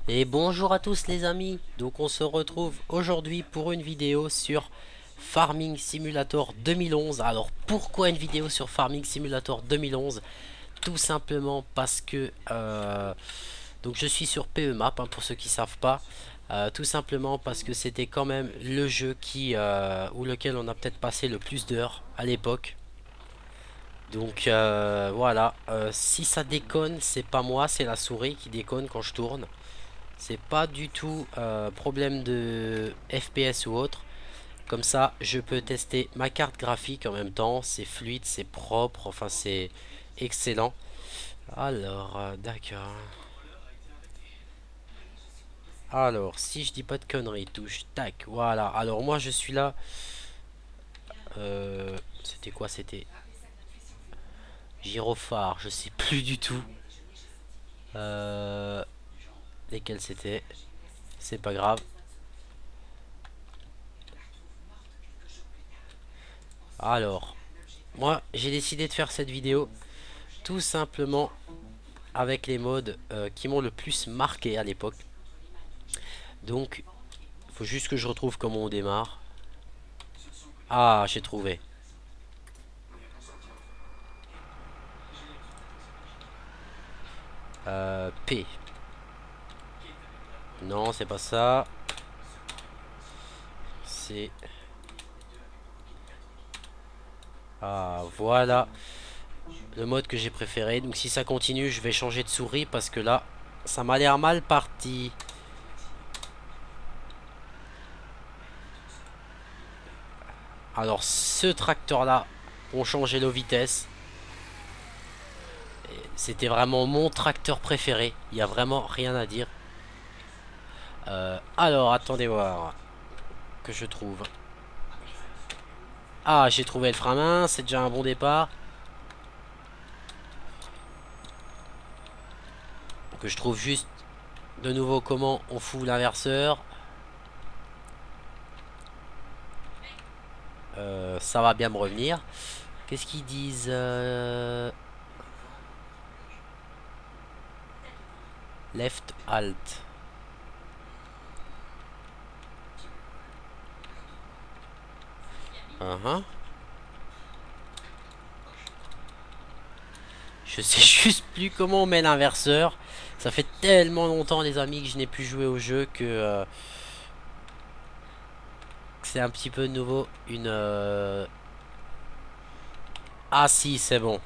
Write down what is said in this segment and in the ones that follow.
Et bonjour à tous les amis, donc on se retrouve aujourd'hui pour une vidéo sur Farming Simulator 2011. Alors pourquoi une vidéo sur Farming Simulator 2011? Tout simplement parce que donc je suis sur PEMAP pour ceux qui savent pas. Tout simplement parce que c'était quand même le jeu ou lequel on a peut-être passé le plus d'heures à l'époque. Donc voilà, si ça déconne, c'est pas moi, c'est la souris qui déconne quand je tourne. C'est pas du tout problème de FPS ou autre. Comme ça, je peux tester ma carte graphique en même temps. C'est fluide, c'est propre, enfin c'est excellent. Alors, d'accord. Alors, si je dis pas de conneries, touche, tac, voilà. Alors moi je suis là. C'était quoi? C'était gyrophare, je sais plus du tout. Euh, Lesquels c'était? C'est pas grave. Alors, moi j'ai décidé de faire cette vidéo tout simplement avec les modes qui m'ont le plus marqué à l'époque. Donc, il faut juste que je retrouve comment on démarre. Ah, j'ai trouvé. P. Non, c'est pas ça. C'est... Ah, voilà le mode que j'ai préféré. Donc si ça continue, je vais changer de souris parce que là, ça m'a l'air mal parti. Alors, ce tracteur-là, on changeait nos vitesses. C'était vraiment mon tracteur préféré. Il n'y a vraiment rien à dire. Alors, attendez voir que je trouve. Ah, j'ai trouvé le frein à main, c'est déjà un bon départ. Que je trouve juste de nouveau comment on fout l'inverseur. Ça va bien me revenir. Qu'est-ce qu'ils disent Left alt. Uh-huh. Je sais juste plus comment on met l'inverseur. Ça fait tellement longtemps les amis que je n'ai plus joué au jeu que c'est un petit peu nouveau. Ah si, c'est bon.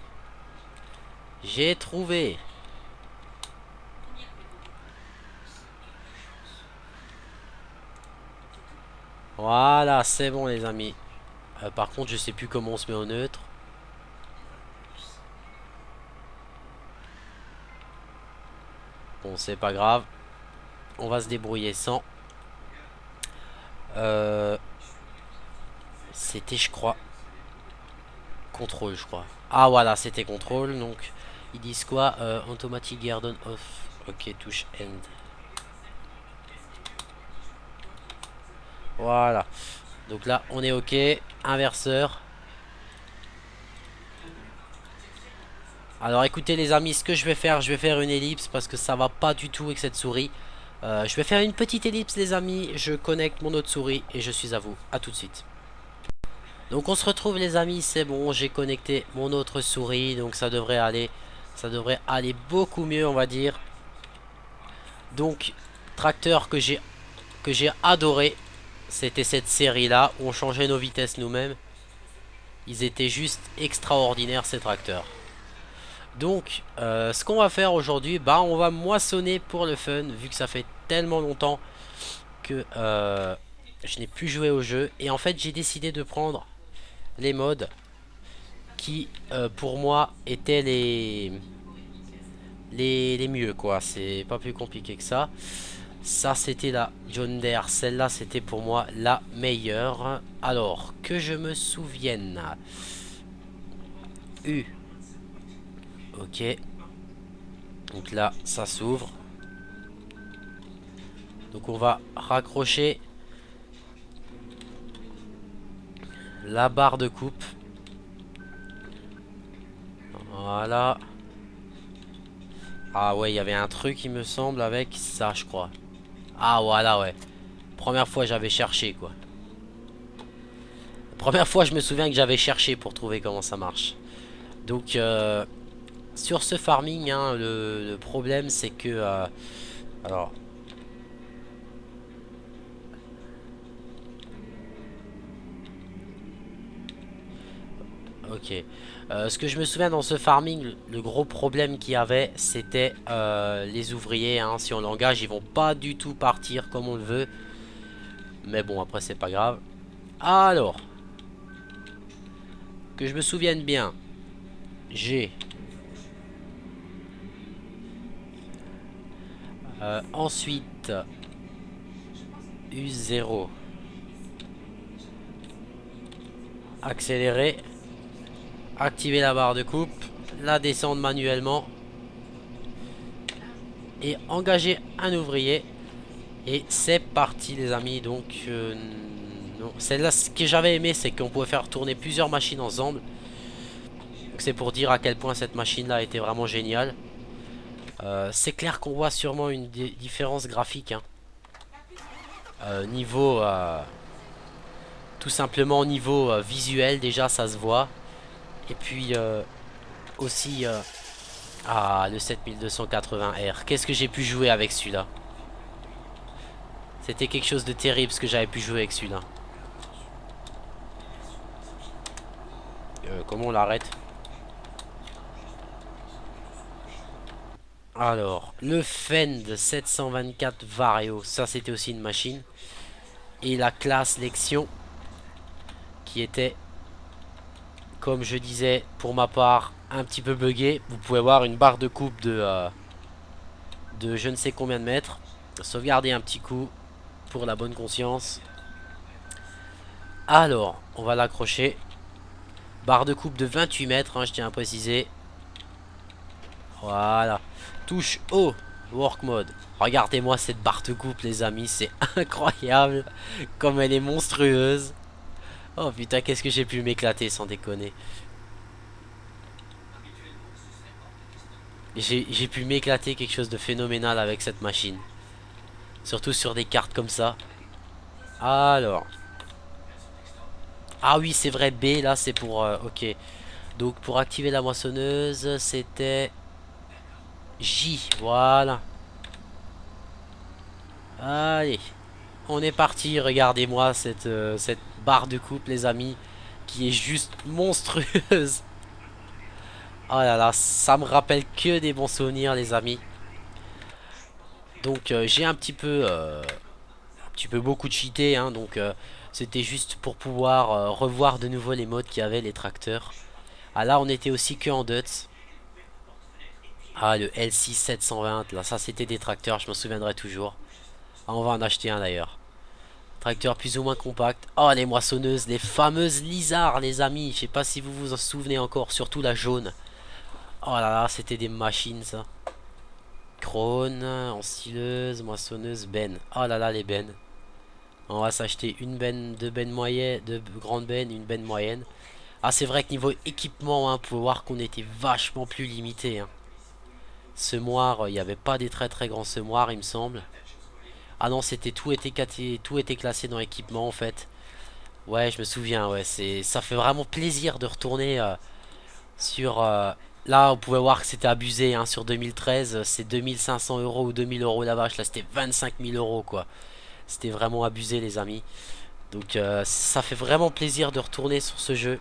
J'ai trouvé. Voilà, c'est bon les amis. Par contre, je sais plus comment on se met au neutre. Bon, c'est pas grave. On va se débrouiller sans. Euh, C'était, je crois, contrôle, je crois. Ah, voilà, c'était contrôle. Donc, ils disent quoi Automatic Garden Off. Ok, touche End. Voilà. Donc là, on est ok. Inverseur. Alors écoutez les amis, ce que je vais faire une ellipse parce que ça va pas du tout avec cette souris. Je vais faire une petite ellipse les amis, je connecte mon autre souris et je suis à vous. À tout de suite. Donc on se retrouve les amis, c'est bon, j'ai connecté mon autre souris, donc ça devrait aller beaucoup mieux on va dire. Donc tracteur que j'ai adoré, c'était cette série là où on changeait nos vitesses nous-mêmes. Ils étaient juste extraordinaires ces tracteurs. Donc, ce qu'on va faire aujourd'hui, bah, on va moissonner pour le fun, vu que ça fait tellement longtemps que je n'ai plus joué au jeu. Et en fait, j'ai décidé de prendre les modes qui, pour moi, étaient les mieux, quoi. C'est pas plus compliqué que ça. Ça, c'était la John Deere. Celle-là, c'était pour moi la meilleure. Alors, que je me souvienne. U. Ok. Donc là, ça s'ouvre. Donc on va raccrocher la barre de coupe. Voilà. Ah ouais, il y avait un truc, il me semble, avec ça, je crois. Ah voilà, ouais. Première fois, j'avais cherché, quoi. Première fois, je me souviens que j'avais cherché pour trouver comment ça marche. Donc, sur ce farming, hein, le problème, c'est que... alors, ok. Ce que je me souviens dans ce farming, le gros problème qu'il y avait, c'était les ouvriers. Hein. Si on l'engage, ils vont pas du tout partir comme on le veut. Mais bon, après, c'est pas grave. Alors, que je me souvienne bien, j'ai ensuite U0 accélérer, activer la barre de coupe, la descendre manuellement et engager un ouvrier. Et c'est parti les amis. Donc non, celle-là, ce que j'avais aimé, c'est qu'on pouvait faire tourner plusieurs machines ensemble. C'est pour dire à quel point cette machine là était vraiment géniale. C'est clair qu'on voit sûrement une différence graphique, hein. Niveau tout simplement au niveau visuel, déjà ça se voit. Et puis aussi le 7280R. Qu'est-ce que j'ai pu jouer avec celui-là? C'était quelque chose de terrible ce que j'avais pu jouer avec celui-là. Comment on l'arrête? Alors, le Fend 724 Vario, ça c'était aussi une machine. Et la classe Lexion, qui était, comme je disais, pour ma part, un petit peu buggé. Vous pouvez voir une barre de coupe de je ne sais combien de mètres. Sauvegarder un petit coup pour la bonne conscience. Alors, on va l'accrocher. Barre de coupe de 28 mètres, hein, je tiens à préciser. Voilà. Touche haut, work mode. Regardez-moi cette barre de coupe, les amis, c'est incroyable. Comme elle est monstrueuse. Oh putain, qu'est-ce que j'ai pu m'éclater sans déconner. J'ai pu m'éclater quelque chose de phénoménal avec cette machine. Surtout sur des cartes comme ça. Alors. Ah oui, c'est vrai, B, là, c'est pour... ok. Donc, pour activer la moissonneuse, c'était... J, voilà. Allez. On est parti, regardez-moi cette barre de coupe les amis, qui est juste monstrueuse. Oh là là, ça me rappelle que des bons souvenirs les amis. Donc j'ai un petit peu beaucoup cheaté, hein, donc c'était juste pour pouvoir revoir de nouveau les modes qu'il y avait, les tracteurs. Ah là on était aussi que en Duts. Ah le L6 720, là ça c'était des tracteurs, je m'en souviendrai toujours. Ah, on va en acheter un d'ailleurs. Tracteur plus ou moins compact. Oh, les moissonneuses, les fameuses Lizard, les amis. Je sais pas si vous vous en souvenez encore, surtout la jaune. Oh là là, c'était des machines, ça. Krone, ensileuse, moissonneuse, benne. Oh là là, les bennes. On va s'acheter une benne, deux bennes moyennes, deux grandes bennes, une benne moyenne. Ah, c'est vrai que niveau équipement, hein, vous pouvez voir qu'on était vachement plus limité, hein. Semoir, il n'y avait pas des très très grands semoirs, il me semble. Ah non, c'était tout était classé dans l'équipement en fait. Ouais, je me souviens, ouais, ça fait vraiment plaisir de retourner sur... là, on pouvait voir que c'était abusé, hein, sur 2013, c'est 2500 euros ou 2000 euros la vache, là c'était 25 000 euros, quoi. C'était vraiment abusé, les amis. Donc, ça fait vraiment plaisir de retourner sur ce jeu.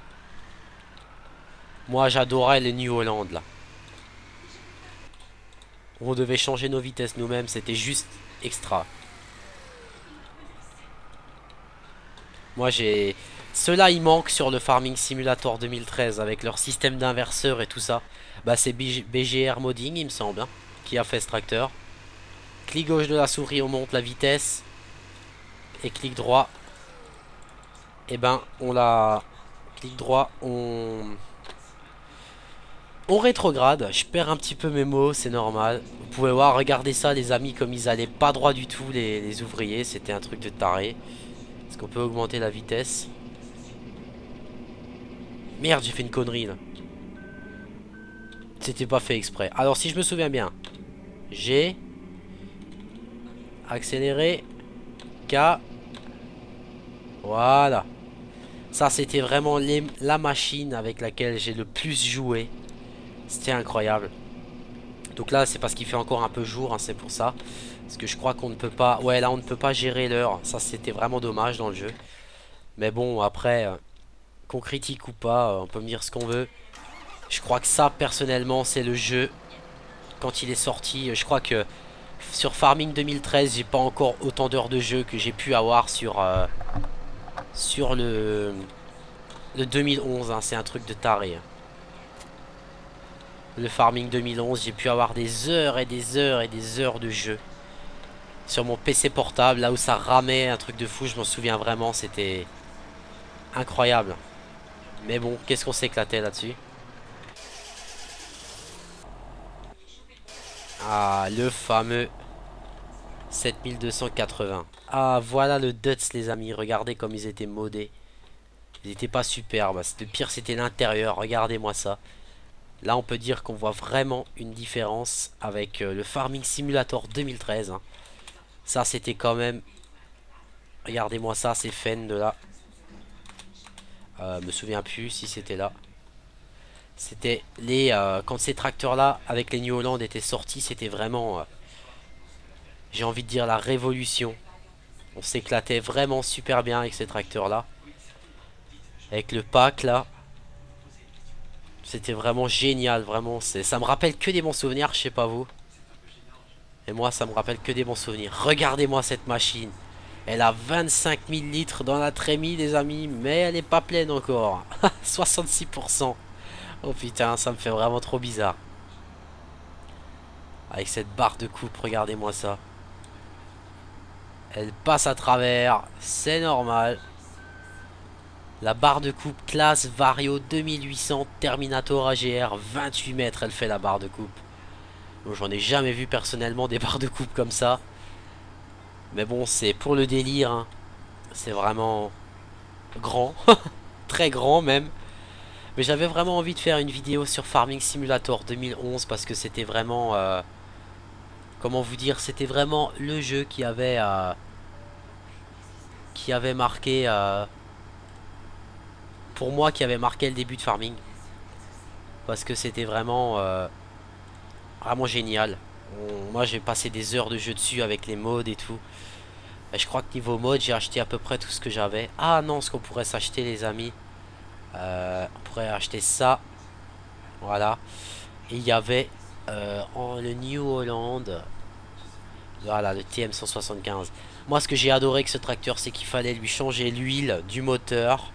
Moi, j'adorais le New Holland, là. On devait changer nos vitesses nous-mêmes, c'était juste extra. Moi, j'ai... Ceux-là, ils manquent sur le Farming Simulator 2013 avec leur système d'inverseur et tout ça. Bah, c'est BGR Modding, il me semble, hein, qui a fait ce tracteur. Clic gauche de la souris, on monte la vitesse. Et clic droit. Et ben, on la... Clic droit, on rétrograde. Je perds un petit peu mes mots, c'est normal. Vous pouvez voir, regardez ça, les amis, comme ils allaient pas droit du tout, les ouvriers. C'était un truc de taré. Est-ce qu'on peut augmenter la vitesse? Merde, j'ai fait une connerie là. C'était pas fait exprès. Alors si je me souviens bien, G. Accélérer. K. Voilà. Ça, c'était vraiment la machine avec laquelle j'ai le plus joué. C'était incroyable. Donc là, c'est parce qu'il fait encore un peu jour, hein, c'est pour ça. Parce que je crois qu'on ne peut pas... Ouais, là, on ne peut pas gérer l'heure. Ça, c'était vraiment dommage dans le jeu. Mais bon, après, qu'on critique ou pas, on peut me dire ce qu'on veut. Je crois que ça, personnellement, c'est le jeu. Quand il est sorti, je crois que sur Farming 2013, j'ai pas encore autant d'heures de jeu que j'ai pu avoir sur le 2011. Hein, c'est un truc de taré. Hein. Le Farming 2011, j'ai pu avoir des heures et des heures et des heures de jeu. Sur mon PC portable, là où ça ramait, un truc de fou, je m'en souviens vraiment, c'était incroyable. Mais bon, qu'est-ce qu'on s'éclatait là-dessus. Ah, le fameux 7280. Ah, voilà le Duts, les amis. Regardez comme ils étaient modés. Ils étaient pas superbes. Le pire, c'était l'intérieur. Regardez-moi ça. Là, on peut dire qu'on voit vraiment une différence avec le Farming Simulator 2013. Hein. Ça, c'était quand même... Regardez-moi ça, c'est Fen de là. Me souviens plus si c'était là. C'était les... quand ces tracteurs-là, avec les New Holland, étaient sortis, c'était vraiment... j'ai envie de dire la révolution. On s'éclatait vraiment super bien avec ces tracteurs-là. Avec le pack, là. C'était vraiment génial, vraiment. Ça me rappelle que des bons souvenirs, je sais pas vous. Et moi, ça me rappelle que des bons souvenirs. Regardez-moi cette machine. Elle a 25 000 litres dans la trémie, les amis. Mais elle est pas pleine encore. 66%. Oh putain, ça me fait vraiment trop bizarre. Avec cette barre de coupe, regardez-moi ça. Elle passe à travers. C'est normal. La barre de coupe classe Vario 2800 Terminator AGR 28 mètres. Elle fait la barre de coupe. Bon, j'en ai jamais vu personnellement des barres de coupe comme ça. Mais bon, c'est pour le délire. Hein. C'est vraiment grand. Très grand même. Mais j'avais vraiment envie de faire une vidéo sur Farming Simulator 2011 parce que c'était vraiment... comment vous dire, c'était vraiment le jeu qui avait marqué... pour moi, qui avait marqué le début de Farming. Parce que c'était vraiment... vraiment génial. Moi, j'ai passé des heures de jeu dessus avec les mods et tout. Et je crois que niveau mode, j'ai acheté à peu près tout ce que j'avais. Ah non, ce qu'on pourrait s'acheter, les amis. On pourrait acheter ça. Voilà. Et il y avait le New Holland. Voilà, le TM175. Moi, ce que j'ai adoré avec ce tracteur, c'est qu'il fallait lui changer l'huile du moteur.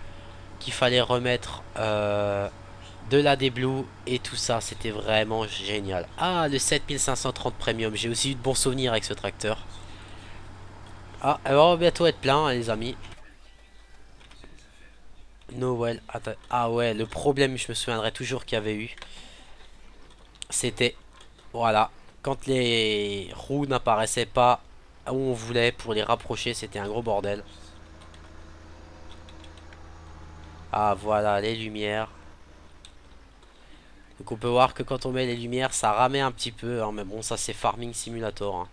Qu'il fallait remettre de la D-Blue et tout ça. C'était vraiment génial. Ah, le 7530 Premium. J'ai aussi eu de bons souvenirs avec ce tracteur. Ah, elle va bientôt être plein, hein, les amis. Noël. Ah ouais, le problème, je me souviendrai toujours qu'il y avait eu. C'était, voilà, quand les roues n'apparaissaient pas où on voulait pour les rapprocher, c'était un gros bordel. Ah voilà, les lumières. Donc on peut voir que quand on met les lumières, ça ramait un petit peu. Hein, mais bon, ça c'est Farming Simulator. Hein.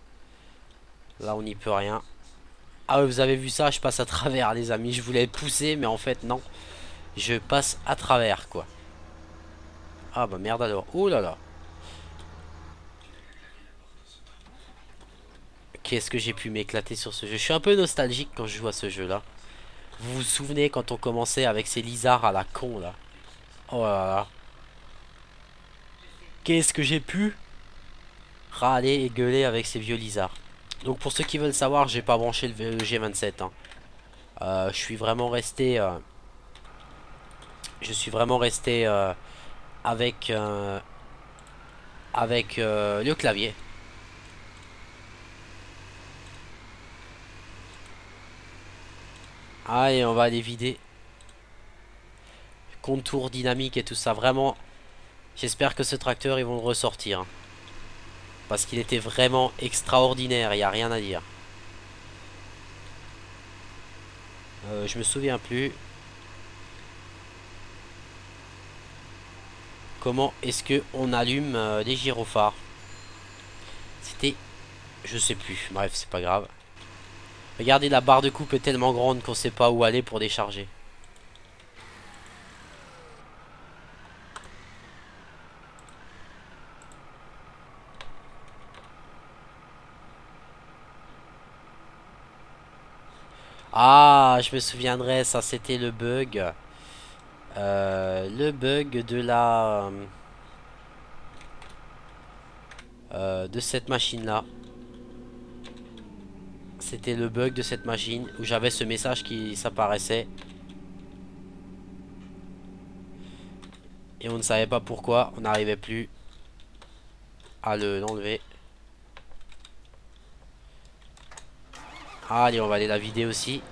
Là, on n'y peut rien. Ah ouais, vous avez vu ça, je passe à travers, les amis. Je voulais pousser, mais en fait, non. Je passe à travers, quoi. Ah bah merde alors. Oh là là. Qu'est-ce que j'ai pu m'éclater sur ce jeu. Je suis un peu nostalgique quand je joue à ce jeu-là. Vous vous souvenez quand on commençait avec ces lizards à la con, là. Oh là là. Qu'est-ce que j'ai pu râler et gueuler avec ces vieux lizards. Donc pour ceux qui veulent savoir, j'ai pas branché le G27. Hein. Je suis vraiment resté... je suis vraiment resté avec, le clavier. Ah, et on va aller vider. Contour dynamique et tout ça. Vraiment, j'espère que ce tracteur, ils vont le ressortir. Hein. Parce qu'il était vraiment extraordinaire, il n'y a rien à dire. Je me souviens plus. Comment est-ce que on allume les gyrophares? C'était... Je sais plus. Bref, c'est pas grave. Regardez, la barre de coupe est tellement grande qu'on sait pas où aller pour décharger. Ah, je me souviendrai, ça c'était le bug. Le bug de la... de cette machine-là. C'était le bug de cette machine où j'avais ce message qui s'apparaissait. Et on ne savait pas pourquoi, on n'arrivait plus à l'enlever. Allez, on va aller la vider aussi.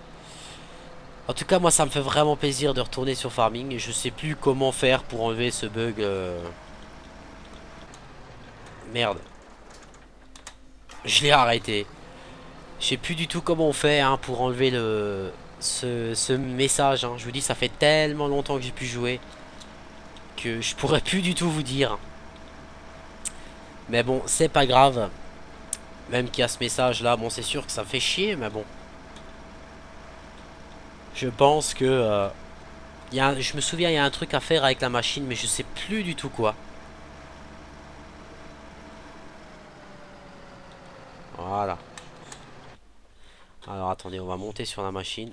En tout cas, moi, ça me fait vraiment plaisir de retourner sur Farming. Je sais plus comment faire pour enlever ce bug. Merde. Je l'ai arrêté. Je sais plus du tout comment on fait hein, pour enlever ce message. Hein. Je vous dis, ça fait tellement longtemps que j'ai pu jouer que je pourrais plus du tout vous dire. Mais bon, c'est pas grave. Même qu'il y a ce message là, bon, c'est sûr que ça fait chier, mais bon. Je pense que... je me souviens, il y a un truc à faire avec la machine, mais je sais plus du tout quoi. Voilà. Alors attendez, on va monter sur la machine.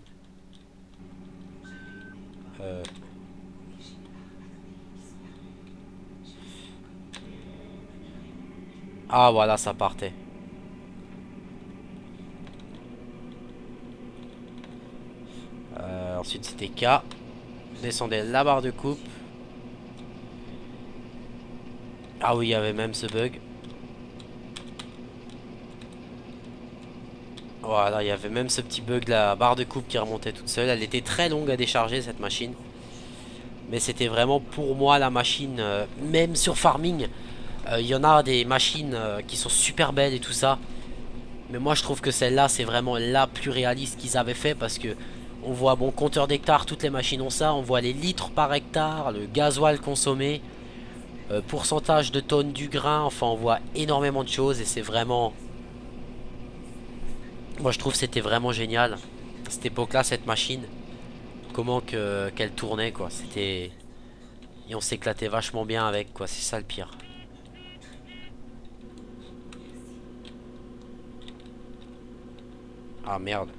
Ah voilà, ça partait. Ensuite c'était K. Descendez la barre de coupe. Ah oui, il y avait même ce bug. Voilà, il y avait même ce petit bug de la barre de coupe qui remontait toute seule. Elle était très longue à décharger cette machine. Mais c'était vraiment pour moi la machine, même sur Farming. Il y en a des machines qui sont super belles et tout ça. Mais moi je trouve que celle-là c'est vraiment la plus réaliste qu'ils avaient fait. Parce que on voit bon compteur d'hectares, toutes les machines ont ça. On voit les litres par hectare, le gasoil consommé, pourcentage de tonnes du grain. Enfin on voit énormément de choses et c'est vraiment... Moi je trouve que c'était vraiment génial. À cette époque-là, cette machine, comment qu'elle tournait quoi. C'était... Et on s'éclatait vachement bien avec quoi. C'est ça le pire. Ah merde.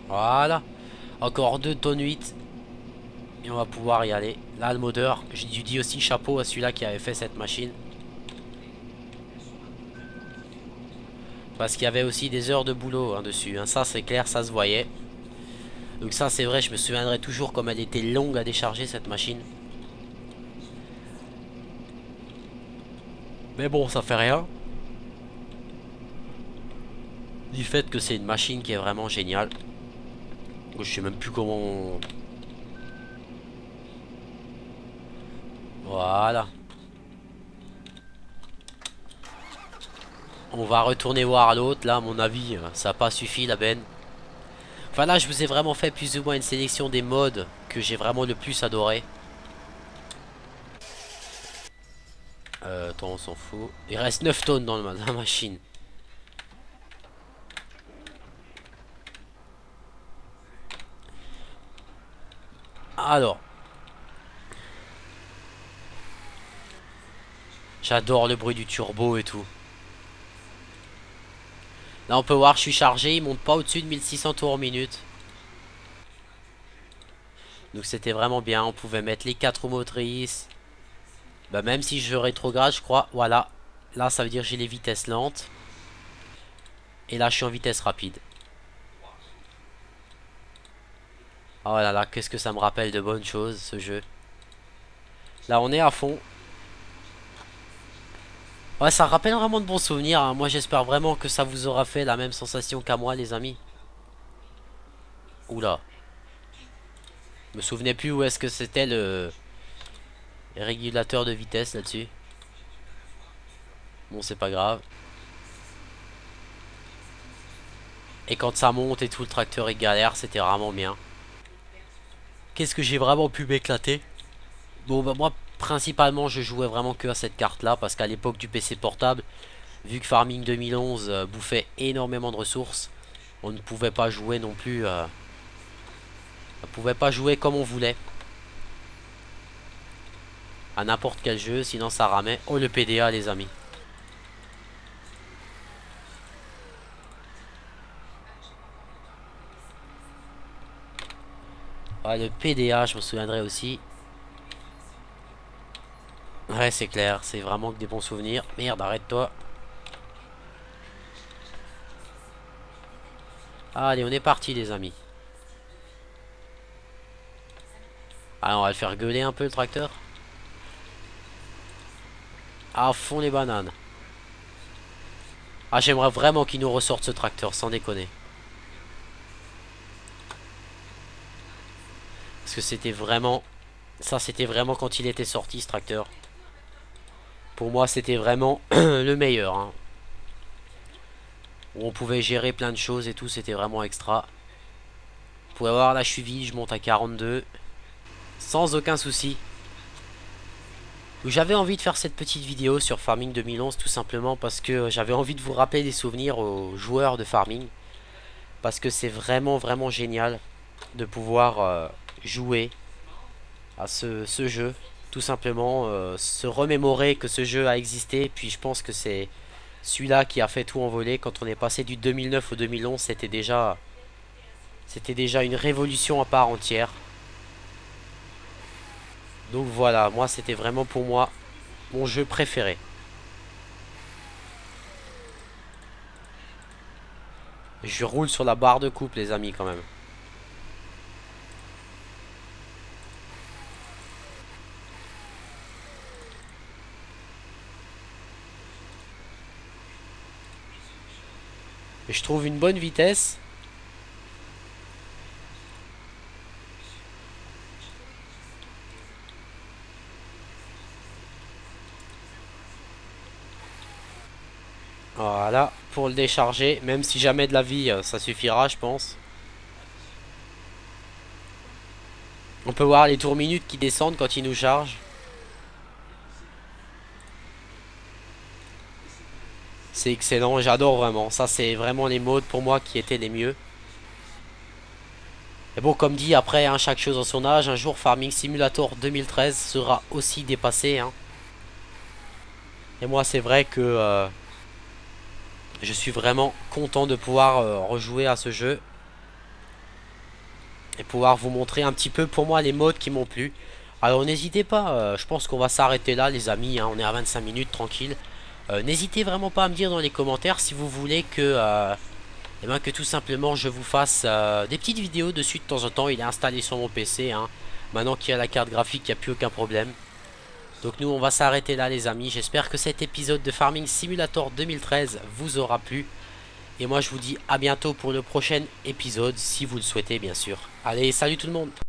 Voilà. Encore 2 tonnes 8. Et on va pouvoir y aller. Là le modeur. J'ai dû dire aussi chapeau à celui-là qui avait fait cette machine. Parce qu'il y avait aussi des heures de boulot hein, dessus. Hein. Ça c'est clair, ça se voyait. Donc ça c'est vrai, je me souviendrai toujours comme elle était longue à décharger cette machine. Mais bon, ça fait rien. Du fait que c'est une machine qui est vraiment géniale. Je sais même plus comment Voilà. On va retourner voir l'autre. Là, à mon avis, ça n'a pas suffi la benne. Enfin là, je vous ai vraiment fait plus ou moins une sélection des modes que j'ai vraiment le plus adoré. Attends, on s'en fout. Il reste 9 tonnes dans la machine. Alors. J'adore le bruit du turbo et tout. Là, on peut voir, je suis chargé. Il monte pas au-dessus de 1600 tours minute. Donc c'était vraiment bien. On pouvait mettre les 4 roues motrices. Bah, même si je rétrograde, je crois. Voilà. Là, ça veut dire que j'ai les vitesses lentes. Et là, je suis en vitesse rapide. Oh là là, qu'est-ce que ça me rappelle de bonnes choses, ce jeu. Là, on est à fond. Ouais, ça rappelle vraiment de bons souvenirs. Hein. Moi, j'espère vraiment que ça vous aura fait la même sensation qu'à moi, les amis. Oula. Je me souvenais plus où est-ce que c'était le régulateur de vitesse là-dessus. Bon, c'est pas grave. Et quand ça monte et tout, le tracteur est galère, c'était vraiment bien. Qu'est-ce que j'ai vraiment pu m'éclater? Bon, bah moi, principalement je jouais vraiment que à cette carte là, parce qu'à l'époque du PC portable, vu que Farming 2011 bouffait énormément de ressources, on ne pouvait pas jouer non plus, on pouvait pas jouer comme on voulait à n'importe quel jeu, sinon ça ramait. Oh, le PDA les amis. Ouais, le PDA, je me souviendrai aussi. Ouais, c'est clair, c'est vraiment que des bons souvenirs. Merde, arrête-toi. Allez, on est parti les amis. Allez, on va le faire gueuler un peu le tracteur. À fond les bananes. Ah, j'aimerais vraiment qu'il nous ressorte ce tracteur, sans déconner. Parce que c'était vraiment... Ça, c'était vraiment quand il était sorti, ce tracteur. Pour moi, c'était vraiment le meilleur. Hein. Où on pouvait gérer plein de choses et tout, c'était vraiment extra. Vous pouvez voir, là, je suis vide, je monte à 42. Sans aucun souci. J'avais envie de faire cette petite vidéo sur Farming 2011 tout simplement parce que j'avais envie de vous rappeler des souvenirs aux joueurs de Farming. Parce que c'est vraiment vraiment génial de pouvoir jouer à ce jeu. Tout simplement se remémorer que ce jeu a existé. Puis je pense que c'est celui-là qui a fait tout envoler. Quand on est passé du 2009 au 2011, c'était déjà une révolution à part entière. Donc voilà, moi c'était vraiment pour moi mon jeu préféré. Je roule sur la barre de coupe les amis quand même. Et je trouve une bonne vitesse. Voilà, pour le décharger, même si jamais de la vie, ça suffira, je pense. On peut voir les tours minutes qui descendent quand il nous charge. C'est excellent, j'adore vraiment. Ça, c'est vraiment les modes pour moi qui étaient les mieux. Et bon, comme dit, après, hein, chaque chose en son âge, un jour Farming Simulator 2013 sera aussi dépassé. Hein. Et moi, c'est vrai que je suis vraiment content de pouvoir rejouer à ce jeu. Et pouvoir vous montrer un petit peu pour moi les modes qui m'ont plu. Alors n'hésitez pas, je pense qu'on va s'arrêter là les amis, hein, on est à 25 minutes tranquille. N'hésitez vraiment pas à me dire dans les commentaires si vous voulez que, eh ben, que tout simplement je vous fasse des petites vidéos dessus de temps en temps. Il est installé sur mon PC, hein. Maintenant qu'il y a la carte graphique, il n'y a plus aucun problème. Donc nous on va s'arrêter là les amis, j'espère que cet épisode de Farming Simulator 2013 vous aura plu. Et moi je vous dis à bientôt pour le prochain épisode, si vous le souhaitez bien sûr. Allez, salut tout le monde!